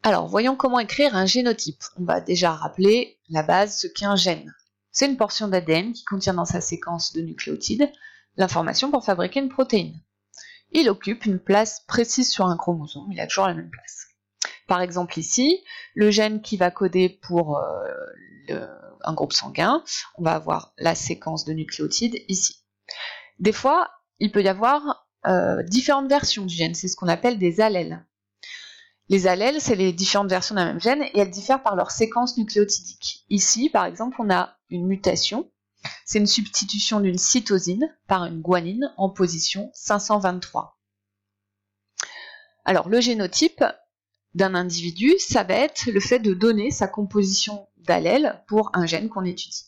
Alors, voyons comment écrire un génotype. On va déjà rappeler la base, ce qu'est un gène. C'est une portion d'ADN qui contient dans sa séquence de nucléotides l'information pour fabriquer une protéine. Il occupe une place précise sur un chromosome, il a toujours la même place. Par exemple ici, le gène qui va coder pour un groupe sanguin, on va avoir la séquence de nucléotides ici. Des fois, il peut y avoir différentes versions du gène, c'est ce qu'on appelle des allèles. Les allèles, c'est les différentes versions d'un même gène et elles diffèrent par leur séquence nucléotidique. Ici, par exemple, on a une mutation, c'est une substitution d'une cytosine par une guanine en position 523. Alors, le génotype d'un individu, ça va être le fait de donner sa composition d'allèles pour un gène qu'on étudie.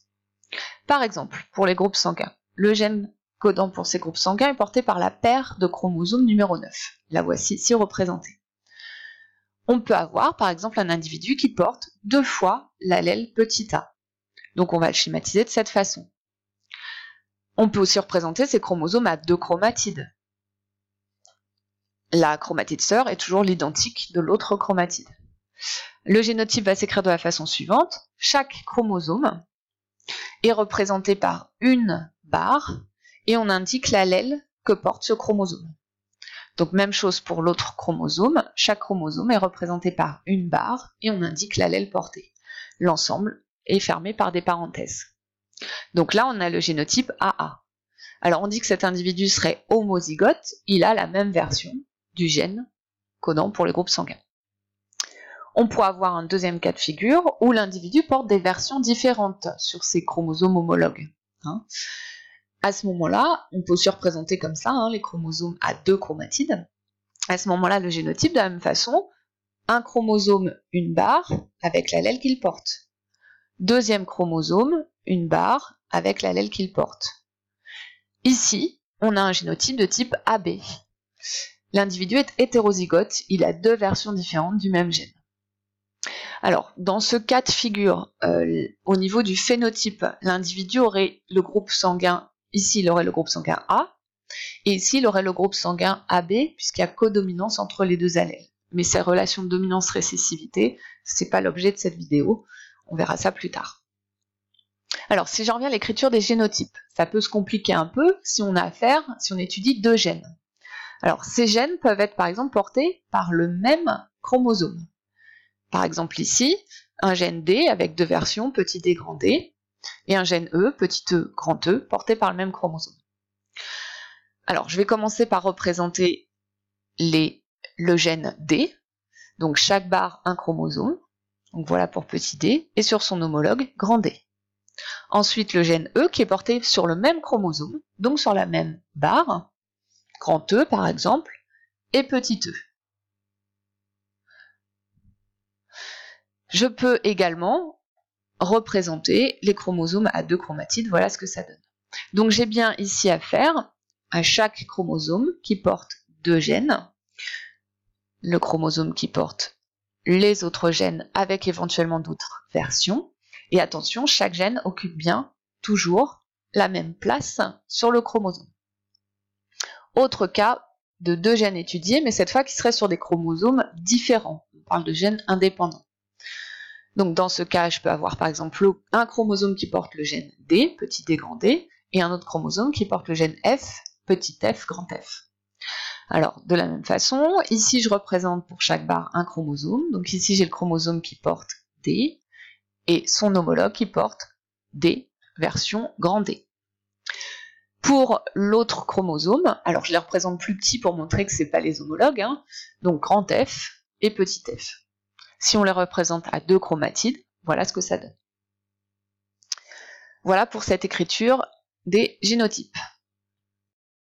Par exemple, pour les groupes sanguins, le gène codant pour ces groupes sanguins est porté par la paire de chromosomes numéro 9. La voici ici représentée. On peut avoir, par exemple, un individu qui porte 2 fois l'allèle petit a. Donc on va le schématiser de cette façon. On peut aussi représenter ces chromosomes à 2 chromatides. La chromatide sœur est toujours l'identique de l'autre chromatide. Le génotype va s'écrire de la façon suivante. Chaque chromosome est représenté par une barre et on indique l'allèle que porte ce chromosome. Donc même chose pour l'autre chromosome, chaque chromosome est représenté par une barre et on indique l'allèle porté. L'ensemble est fermé par des parenthèses. Donc là on a le génotype AA. Alors on dit que cet individu serait homozygote, il a la même version du gène codant pour les groupes sanguins. On pourrait avoir un deuxième cas de figure où l'individu porte des versions différentes sur ses chromosomes homologues. À ce moment-là, on peut aussi représenter comme ça les chromosomes à 2 chromatides. À ce moment-là, le génotype, de la même façon, un chromosome, une barre, avec l'allèle qu'il porte. Deuxième chromosome, une barre, avec l'allèle qu'il porte. Ici, on a un génotype de type AB. L'individu est hétérozygote, il a 2 versions différentes du même gène. Alors, dans ce cas de figure, au niveau du phénotype, l'individu aurait le groupe sanguin. Ici, il aurait le groupe sanguin A, et ici, il aurait le groupe sanguin AB, puisqu'il y a codominance entre les 2 allèles. Mais ces relations de dominance-récessivité, ce n'est pas l'objet de cette vidéo, on verra ça plus tard. Alors, si j'en reviens à l'écriture des génotypes, ça peut se compliquer un peu si on étudie 2 gènes. Alors, ces gènes peuvent être par exemple portés par le même chromosome. Par exemple ici, un gène D avec 2 versions, petit d, grand D, et un gène E, petit e, grand E, porté par le même chromosome. Alors, je vais commencer par représenter le gène D. Donc, chaque barre, un chromosome. Donc, voilà pour petit d, et sur son homologue, grand D. Ensuite, le gène E qui est porté sur le même chromosome, donc sur la même barre, grand E par exemple, et petit e. Je peux également représenter les chromosomes à 2 chromatides, voilà ce que ça donne. Donc j'ai bien ici affaire à chaque chromosome qui porte 2 gènes, le chromosome qui porte les autres gènes avec éventuellement d'autres versions, et attention, chaque gène occupe bien toujours la même place sur le chromosome. Autre cas de 2 gènes étudiés, mais cette fois qui seraient sur des chromosomes différents, on parle de gènes indépendants. Donc dans ce cas, je peux avoir par exemple un chromosome qui porte le gène D, petit d, grand D, et un autre chromosome qui porte le gène F, petit f, grand F. Alors de la même façon, ici je représente pour chaque barre un chromosome, donc ici j'ai le chromosome qui porte D, et son homologue qui porte D, version grand D. Pour l'autre chromosome, alors je les représente plus petits pour montrer que ce n'est pas les homologues, donc grand F et petit f. Si on les représente à 2 chromatides, voilà ce que ça donne. Voilà pour cette écriture des génotypes.